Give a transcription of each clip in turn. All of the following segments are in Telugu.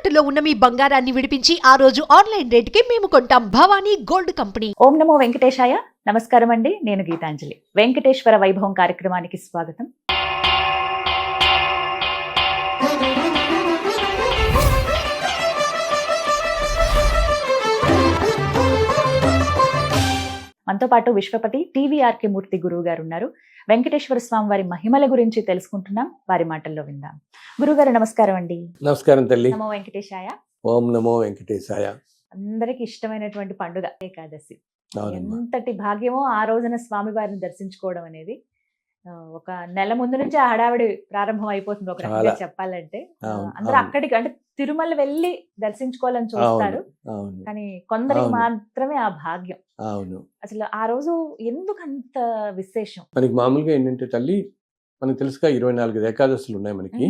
తాకట్టులో ఉన్న మీ బంగారాన్ని విడిపించి ఆ రోజు ఆన్లైన్ రేటుకి మేము కొంటాం. Bhavani gold company. ఓం నమో వెంకటేశాయ. నమస్కారం అండి, నేను గీతాంజలి. వెంకటేశ్వర వైభవం కార్యక్రమానికి స్వాగతం. మనతో పాటు విశ్వపతి టీవీఆర్కే మూర్తి గురువు గారు ఉన్నారు. వెంకటేశ్వర స్వామి వారి మహిమల గురించి తెలుసుకుంటున్నాం, వారి మాటల్లో విందాం. గురుగారు నమస్కారం అండి. నమస్కారం తల్లి. నమో వెంకటేశాయ. ఓం నమో వెంకటేశాయ. అందరికి ఇష్టమైనటువంటి పండుగ ఏకాదశి. ఎంతటి భాగ్యమో ఆ రోజున స్వామి వారిని దర్శించుకోవడం అనేది. ఒక నెల ముందు నుంచి ఆ హడావిడి ప్రారంభం అయిపోతుంది ఒక రకంగా చెప్పాలంటే. అందరూ అక్కడికి అంటే తిరుమల వెళ్ళి దర్శించుకోవాలని చూస్తారు, కానీ కొందరికి మాత్రమే ఆ భాగ్యం. అసలు ఆ రోజు ఎందుకు అంత విశేషం? మనకి మామూలుగా ఏంటంటే తల్లి, మనకు తెలుసుగా 24 ఏకాదశులు ఉన్నాయి మనకి.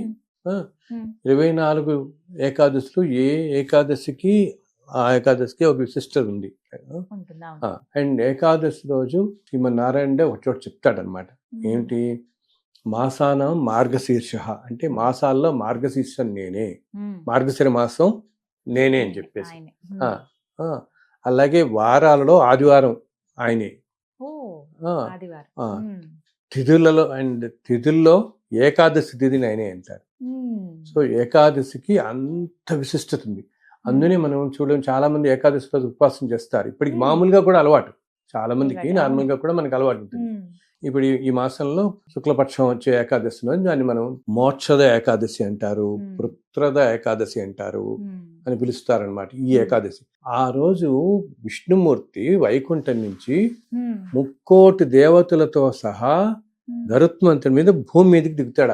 24 ఏకాదశులు ఏ ఏకాదశికి ఆ ఏకాదశికి ఒక విశిష్టత ఉంది. అండ్ ఏకాదశి రోజు శ్రీమన్నారాయణ ఒక చోట చెప్తాడనమాట. ఏంటి? మాసాన మార్గశీర్ష అంటే మాసాల్లో మార్గశీర్షం నేనే, మార్గశిర మాసం నేనే అని చెప్పేసి. అలాగే వారాలలో ఆదివారం ఆయనే. తిథులలో అండ్ తిథుల్లో ఏకాదశి తిథిని ఆయనే అంటారు. సో ఏకాదశికి అంత విశిష్టత ఉంది. అందునే మనం చూడడం, చాలా మంది ఏకాదశి రోజు ఉపవాసం చేస్తారు. ఇప్పటికి మామూలుగా కూడా అలవాటు, చాలా మందికి నార్మల్ గా కూడా మనకి అలవాటు ఉంటుంది. ఇప్పుడు ఈ మాసంలో శుక్లపక్షం వచ్చే ఏకాదశి దాన్ని మనం మోక్షద ఏకాదశి అంటారు, పుత్ರದ ఏకాదశి అంటారు అని పిలుస్తారనమాట. ఈ ఏకాదశి ఆ రోజు విష్ణుమూర్తి వైకుంఠం నుంచి 3 కోటి దేవతలతో సహా గరుత్మంతుడి మీద భూమి మీదకి దిగుతాడు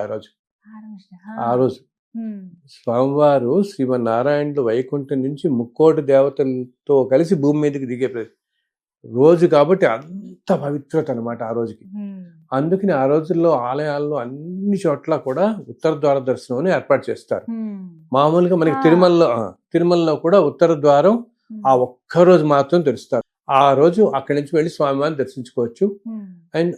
ఆ రోజు. స్వామివారు శ్రీమన్నారాయణుడు వైకుంఠం నుంచి 3 కోటి దేవతలతో కలిసి భూమి మీదకి దిగే రోజు కాబట్టి అంత పవిత్రత అనమాట ఆ రోజుకి. అందుకని ఆ రోజుల్లో ఆలయాల్లో అన్ని చోట్ల కూడా ఉత్తర ద్వార దర్శనం అని ఏర్పాటు చేస్తారు. మామూలుగా మనకి తిరుమలలో కూడా ఉత్తర ద్వారం ఆ ఒక్క రోజు మాత్రం తెరుస్తారు. ఆ రోజు అక్కడి నుంచి వెళ్ళి స్వామివారిని దర్శించుకోవచ్చు. అండ్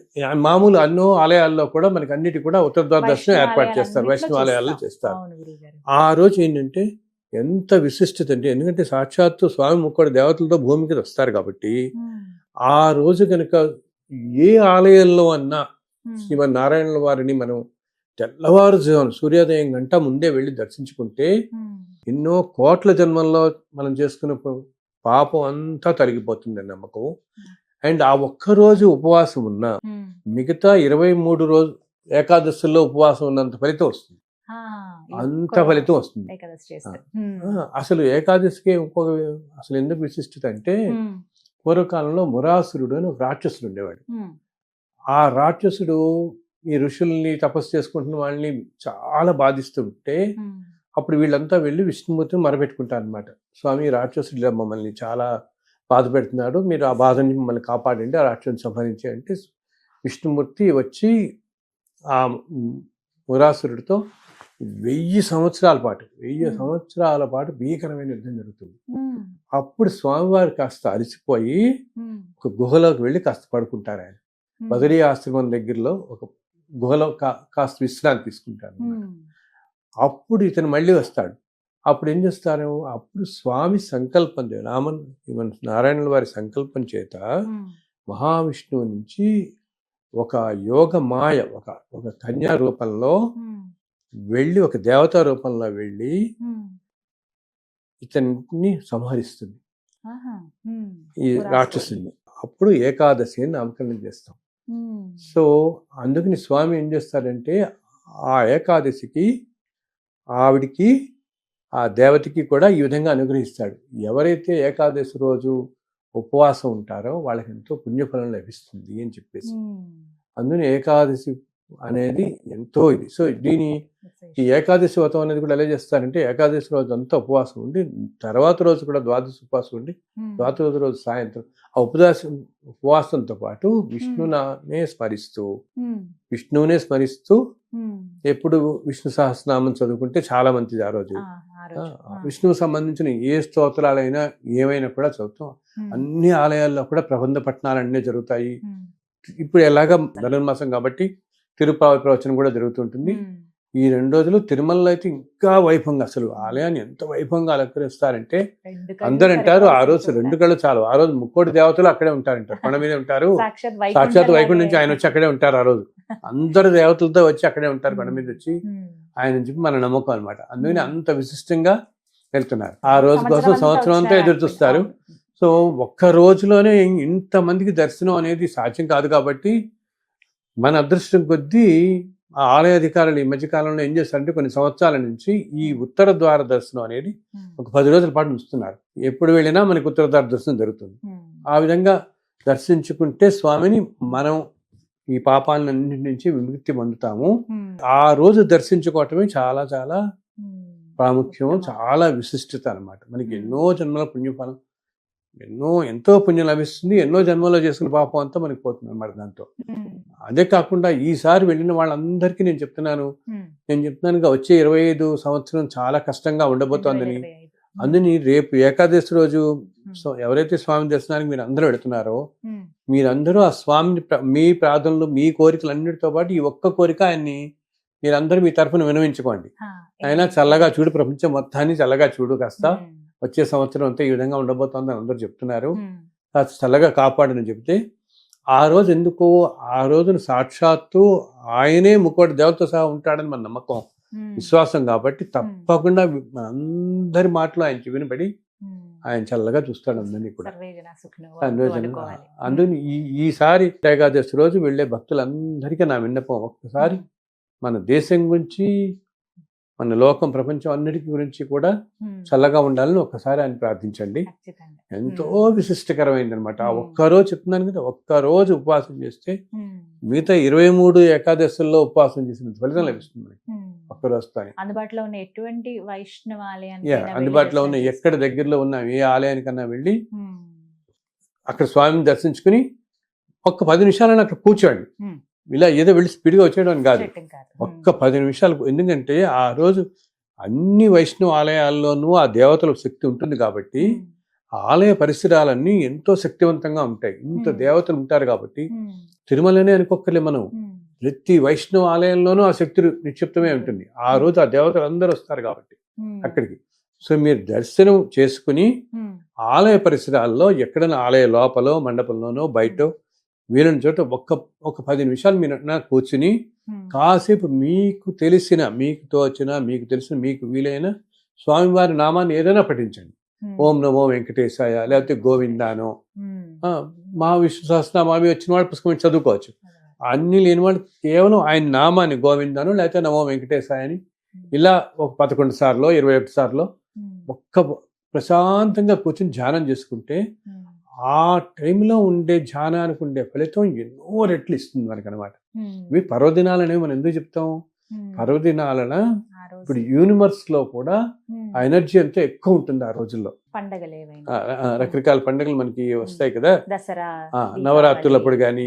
మామూలు అన్నో ఆలయాల్లో కూడా మనకి అన్నిటి కూడా ఉత్తర ద్వార దర్శనం ఏర్పాటు చేస్తారు, వైష్ణవ ఆలయాల్లో చేస్తారు. ఆ రోజు ఏంటంటే ఎంత విశిష్టత అంటే, ఎందుకంటే సాక్షాత్తు స్వామి 3 కోటి దేవతలతో భూమికి వస్తారు కాబట్టి ఆ రోజు కనుక ఏ ఆలయంలో అన్నా శ్రీమన్నారాయణ వారిని మనం తెల్లవారుజామున సూర్యోదయం గంట ముందే వెళ్ళి దర్శించుకుంటే ఎన్నో కోట్ల జన్మల్లో మనం చేసుకున్న పాపం అంతా తొలగిపోతుంది అని నమ్మకం. అండ్ ఆ ఒక్కరోజు ఉపవాసం ఉన్నా మిగతా 23 రోజు ఏకాదశుల్లో ఉపవాసం ఉన్నంత ఫలితం వస్తుంది, అంత ఫలితం వస్తుంది. అసలు ఏకాదశికి ఇంకొక అసలు ఎందుకు విశిష్టత అంటే, పూర్వకాలంలో మురాసురుడు అని ఒక రాక్షసుడు ఉండేవాడు. ఆ రాక్షసుడు ఈ ఋషుల్ని తపస్సు చేసుకుంటున్న వాళ్ళని చాలా బాధిస్తుంటే అప్పుడు వీళ్ళంతా వెళ్ళి విష్ణుమూర్తిని మొరపెట్టుకుంటారు అనమాట. స్వామి, రాక్షసుడు మమ్మల్ని చాలా బాధ పెడుతున్నాడు, మీరు ఆ బాధని మమ్మల్ని కాపాడండి, ఆ రాక్షసుని సంహరించి అంటే విష్ణుమూర్తి వచ్చి ఆ మురాసురుడితో 1000 సంవత్సరాల పాటు భీకరమైన యుద్ధం జరుగుతుంది. అప్పుడు స్వామివారు కాస్త అలసిపోయి ఒక గుహలోకి వెళ్ళి కాస్త పడుకుంటారు. ఆయన బదరీ ఆశ్రమం దగ్గరలో ఒక గుహలో కాస్త విశ్రాంతి తీసుకుంటారు. అప్పుడు ఇతను మళ్ళీ వస్తాడు. అప్పుడు ఏం చేస్తారు? అప్పుడు స్వామి సంకల్పం నారాయణుల వారి సంకల్పం చేత మహావిష్ణువు నుంచి ఒక యోగ మాయ ఒక కన్యా రూపంలో వెళ్ళి, ఒక దేవతా రూపంలో వెళ్ళి ఇతన్ని సంహరిస్తుంది, ఈ రాక్షసుని. అప్పుడు ఏకాదశి అని నామకరణం చేస్తాం. సో అందుకని స్వామి ఏం చేస్తారంటే ఆ ఏకాదశికి ఆవిడికి ఆ దేవతకి కూడా ఈ విధంగా అనుగ్రహిస్తాడు. ఎవరైతే ఏకాదశి రోజు ఉపవాసం ఉంటారో వాళ్ళకి ఎంతో పుణ్యఫలం లభిస్తుంది అని చెప్పేసి. అందుకని ఏకాదశి అనేది ఎంతో ఇది. సో ఈ ఏకాదశి వ్రతం అనేది కూడా ఎలా చేస్తారంటే, ఏకాదశి రోజు అంతా ఉపవాసం ఉండి తర్వాత రోజు కూడా ద్వాదశి ఉపవాసం ఉండి ద్వాదశి రోజు సాయంత్రం ఆ ఉపవాసంతో పాటు విష్ణువునే స్మరిస్తూ ఎప్పుడు విష్ణు సహస్రనామం చదువుకుంటే చాలా మంచిది. ఆ రోజు విష్ణువుకు సంబంధించిన ఏ స్తోత్రాలైనా ఏమైనా కూడా చదువుతాం. అన్ని ఆలయాల్లో కూడా ప్రబంధ పఠనాలు అన్నీ జరుగుతాయి. ఇప్పుడు ఎలాగా ధనుర్మాసం కాబట్టి తిరుప్పావళి ప్రవచనం కూడా జరుగుతుంటుంది. ఈ 2 రోజులు తిరుమలలో అయితే ఇంకా వైభవంగా, అసలు ఆలయాన్ని ఎంత వైభవంగా అలంకరిస్తారంటే అందరు అంటారు ఆ రోజు 2 కళ్ళు చాలు. ఆ రోజు ముక్కోటి దేవతలు అక్కడే ఉంటారంటారు, కొండ మీద ఉంటారు. సాక్షాత్ వైకుంఠం నుంచి ఆయన వచ్చి అక్కడే ఉంటారు. ఆ రోజు అందరు దేవతలతో వచ్చి అక్కడే ఉంటారు, కొండ మీద వచ్చి ఆయన చెప్పి మన నమ్మకం అనమాట. అందుకని అంత విశిష్టంగా వెళ్తున్నారు. ఆ రోజు కోసం సంవత్సరం అంతా ఎదురు చూస్తారు. సో ఒక్క రోజులోనే ఇంతమందికి దర్శనం అనేది సాధ్యం కాదు కాబట్టి మన అదృష్టం కొద్దీ ఆ ఆలయ అధికారులు ఈ మధ్యకాలంలో ఏం చేస్తారంటే కొన్ని సంవత్సరాల నుంచి ఈ ఉత్తర ద్వార దర్శనం అనేది ఒక 10 రోజుల పాటు ఉంచుతున్నారు. ఎప్పుడు వెళ్ళినా మనకి ఉత్తర ద్వార దర్శనం జరుగుతుంది. ఆ విధంగా దర్శించుకుంటే స్వామిని మనం ఈ పాపాలన్నింటి నుంచి విముక్తి పొందుతాము. ఆ రోజు దర్శించుకోవటమే చాలా చాలా ప్రాముఖ్యం, చాలా విశిష్టత అన్నమాట. మనకి ఎన్నో జన్మల పుణ్యఫలం, ఎంతో పుణ్యం లభిస్తుంది. ఎన్నో జన్మలో చేసిన పాపం అంతా మనకి పోతుంది అన్నమాట దాంతో. అదే కాకుండా ఈసారి వెళ్ళిన వాళ్ళందరికీ నేను చెప్తున్నాను వచ్చే 25 సంవత్సరం చాలా కష్టంగా ఉండబోతోందని. అందుని రేపు ఏకాదశి రోజు ఎవరైతే స్వామి దర్శనానికి మీరు అందరూ వెళుతున్నారో మీరందరూ ఆ స్వామిని మీ ప్రార్థనలు, మీ కోరికలన్నిటితో పాటు ఈ ఒక్క కోరిక ఆయన్ని మీరందరూ మీ తరఫున వినవించుకోండి. ఆయన చల్లగా చూడు, ప్రపంచం మొత్తాన్ని చల్లగా చూడు, కాస్త వచ్చే సంవత్సరం అంతా ఈ విధంగా ఉండబోతోందని అందరూ చెప్తున్నారు. కాస్త చల్లగా కాపాడని చెప్తే ఆ రోజు ఎందుకు, ఆ రోజున సాక్షాత్తు ఆయనే ముక్కోటి దేవతతో సహా ఉంటాడని మన నమ్మకం, విశ్వాసం కాబట్టి తప్పకుండా అందరి మాటలు ఆయన వినబడి ఆయన చల్లగా చూస్తాడు అందరినీ కూడా. అందుకని ఈసారి ఏకాదశి రోజు వెళ్ళే భక్తులందరికీ నా విన్నపం, ఒక్కసారి మన దేశం గురించి, మన లోకం, ప్రపంచం అన్నిటికీ గురించి కూడా చల్లగా ఉండాలని ఒక్కసారి ఆయన ప్రార్థించండి. ఎంతో విశిష్టకరమైంది అనమాట. ఆ ఒక్కరోజు చెప్తున్నాను కదా, ఒక్కరోజు ఉపవాసం చేస్తే మిగతా 23 ఏకాదశుల్లో ఉపవాసం చేసిన ఫలితం లభిస్తుంది మనకి ఒక్కరోజుతో. అందుబాటులో ఉన్న ఎటువంటి వైష్ణవ అందుబాటులో ఉన్న ఎక్కడ దగ్గరలో ఉన్న ఏ ఆలయానికన్నా వెళ్ళి అక్కడ స్వామిని దర్శించుకుని ఒక్క 10 నిమిషాలని అక్కడ కూర్చోండి. ఇలా ఏదో వెళ్ళి స్పీడ్గా వచ్చేయడం కాదు, ఒక్క 10 నిమిషాలు. ఎందుకంటే ఆ రోజు అన్ని వైష్ణవ ఆలయాల్లోనూ ఆ దేవతల శక్తి ఉంటుంది కాబట్టి ఆలయ పరిసరాలన్నీ ఎంతో శక్తివంతంగా ఉంటాయి. ఇంత దేవతలు ఉంటారు కాబట్టి తిరుమలనే అనుకోక్కర్లే, మనం ప్రతి వైష్ణవ ఆలయంలోనూ ఆ శక్తి నిక్షిప్తమే ఉంటుంది. ఆ రోజు ఆ దేవతలు అందరూ వస్తారు కాబట్టి అక్కడికి. సో మీరు దర్శనం చేసుకుని ఆలయ పరిసరాల్లో ఎక్కడైనా ఆలయ లోపల, మండపంలోనో, బయట వీలైన చోట ఒక 10 నిమిషాలు మీరు కూర్చుని కాసేపు మీకు తెలిసిన, మీకు తోచిన, మీకు తెలిసిన, మీకు వీలైన స్వామివారి నామాన్ని ఏదైనా పఠించండి. ఓం నమో వెంకటేశాయ, లేకపోతే గోవిందానో, మా విష్ణు సహస్రనామావి వచ్చిన వాళ్ళు పుస్తకం చదువుకోవచ్చు. అన్ని లేని వాళ్ళు కేవలం ఆయన నామాన్ని గోవిందానో లేకపోతే నమో వెంకటేశాయ అని ఇలా ఒక 11 సార్లు 21 సార్లు ఒక్క ప్రశాంతంగా కూర్చొని ధ్యానం చేసుకుంటే ఆ టైంలో ఉండే ధ్యానానికి ఉండే ఫలితం ఎన్నో రెట్లు ఇస్తుంది మనకి అనమాట. ఇవి పర్వదినాలనేవి మనం ఎందుకు చెప్తాం, పర్వదినాలన ఇప్పుడు యూనివర్స్ లో కూడా ఆ ఎనర్జీ అంతా ఎక్కువ ఉంటుంది ఆ రోజుల్లో. రకరకాల పండుగలు మనకి వస్తాయి కదా, దసరా, నవరాత్రులప్పుడు కానీ,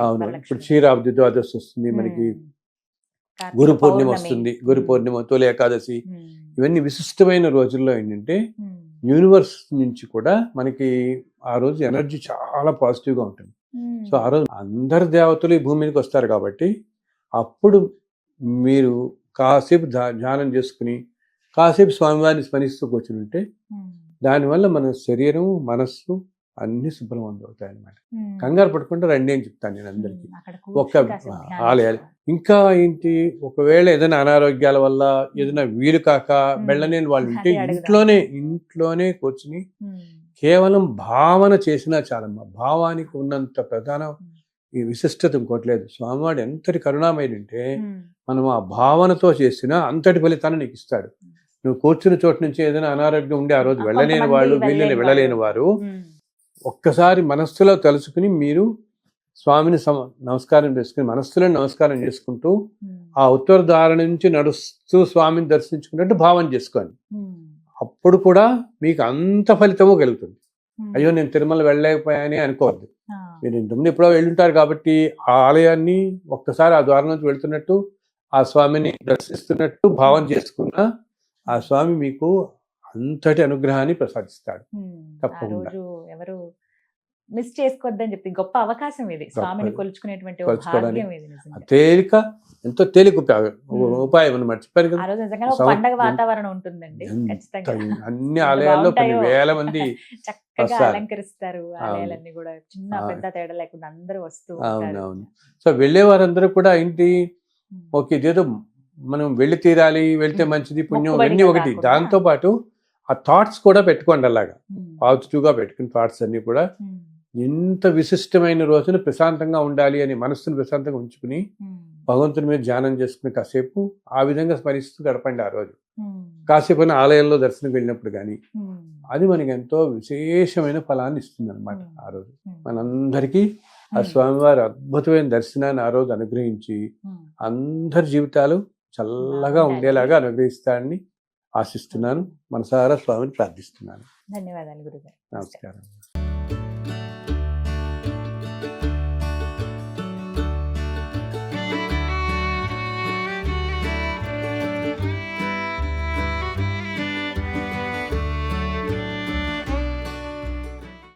అవును ఇప్పుడు క్షీరాబ్ది ద్వాదశి వస్తుంది మనకి, గురు పూర్ణిమ వస్తుంది, గురు పూర్ణిమ, తొలి ఏకాదశి, ఇవన్నీ విశిష్టమైన రోజుల్లో ఏంటంటే యూనివర్స్ నుంచి కూడా మనకి ఆ రోజు ఎనర్జీ చాలా పాజిటివ్గా ఉంటుంది. సో ఆ రోజు అందరు దేవతలు ఈ భూమి మీదకి వస్తారు కాబట్టి అప్పుడు మీరు కాసేపు ధ్యానం చేసుకుని కాసేపు స్వామివారిని స్మరిస్తూ కూర్చుని ఉంటే దానివల్ల మన శరీరం, మనస్సు అన్ని శుభ్రవంతం అవుతాయి అన్నమాట. కంగారు పడకుండా రండి అని చెప్తాను నేను అందరికీ. ఒక ఆలయాలు ఇంకా ఏంటి, ఒకవేళ ఏదైనా అనారోగ్యాల వల్ల ఏదైనా వీలు కాక వెళ్ళలేని వాళ్ళు ఉంటే ఇంట్లోనే కూర్చుని కేవలం భావన చేసినా చాలమ్మా. భావానికి ఉన్నంత ప్రధాన ఈ విశిష్టత ఇంకోటి లేదు. స్వామివాడు ఎంతటి కరుణామయుడంటే మనం ఆ భావనతో చేసినా అంతటి ఫలితాన్ని నీకు ఇస్తాడు. నువ్వు కూర్చున్న చోటు నుంచి ఏదైనా అనారోగ్యం ఉండి ఆ రోజు వెళ్ళలేని వాళ్ళు, వీళ్ళని వెళ్ళలేని వారు ఒక్కసారి మనస్సులో తలుచుకుని మీరు స్వామిని నమస్కారం చేసుకుని మనస్సులో నమస్కారం చేసుకుంటూ ఆ ఉత్తర ద్వారం నుంచి నడుస్తూ స్వామిని దర్శించుకున్నట్టు భావన చేసుకోండి. అప్పుడు కూడా మీకు అంత ఫలితము కలుగుతుంది. అయ్యో నేను తిరుమల వెళ్ళలేకపోయాని అనుకోవద్దు. మీరు ఇంతకుముందు ఎప్పుడో వెళ్ళుంటారు కాబట్టి ఆ ఆలయాన్ని ఒక్కసారి ఆ ద్వారం నుంచి వెళ్తున్నట్టు, ఆ స్వామిని దర్శిస్తున్నట్టు భావన చేసుకున్నా ఆ స్వామి మీకు అంతటి అనుగ్రహాన్ని ప్రసాదిస్తాడు తప్పకుండా. ఎవరు మిస్ చేసుకోవద్దని చెప్పి గొప్ప అవకాశం ఇది, స్వామిని కొలుచుకునేటువంటి ఒక కొలుచుకోవడానికి భాగ్యం ఇది నిజంగా. తేలిక, ఎంతో తేలిక ఉపాయం అనమాట. చెప్పారు ఆ కదా, రోజు నిజంగా ఒక పండగ వాతావరణం ఉంటుందండి ఖచ్చితంగా. అన్ని ఆలయాల్లో కొన్ని వేల మంది చక్కగా వస్తారు. అలంకరిస్తారు ఆలయాలన్నీ కూడా, చిన్న పెద్ద తేడా లేకుండా అందరూ వస్తూ ఉంటారు. అవునవును. సో వెళ్ళే వారందరూ కూడా ఏంటి, ఓకే ఇదేదో మనం వెళ్ళి తీరాలి, వెళ్తే మంచిది పుణ్యం మొక్కుబడిగా అన్నీ ఒకటి. కాకుండా. దాంతో పాటు ఆ థాట్స్ కూడా పెట్టుకోండి, అలాగా పాజిటివ్గా పెట్టుకుని థాట్స్ అన్ని కూడా ఇంత విశిష్టమైన రోజున ప్రశాంతంగా ఉండాలి అని మనస్సును ప్రశాంతంగా ఉంచుకుని భగవంతుని మీద ధ్యానం చేసుకుని కాసేపు ఆ విధంగా స్మరిస్తూ గడపండి ఆ రోజు. కాసేపు ఆలయంలో దర్శనం వెళ్ళినప్పుడు కానీ అది మనకి ఎంతో విశేషమైన ఫలాన్ని ఇస్తుంది అనమాట. ఆ రోజు మనందరికీ ఆ స్వామివారి అద్భుతమైన దర్శనాన్ని ఆ రోజు అనుగ్రహించి అందరి జీవితాలు చల్లగా ఉండేలాగా అనుగ్రహిస్తాడని ఆశిస్తున్నాను. మనసారా స్వామిని ప్రార్థిస్తున్నాను. ధన్యవాదాలు గురుగారు. నమస్కారం.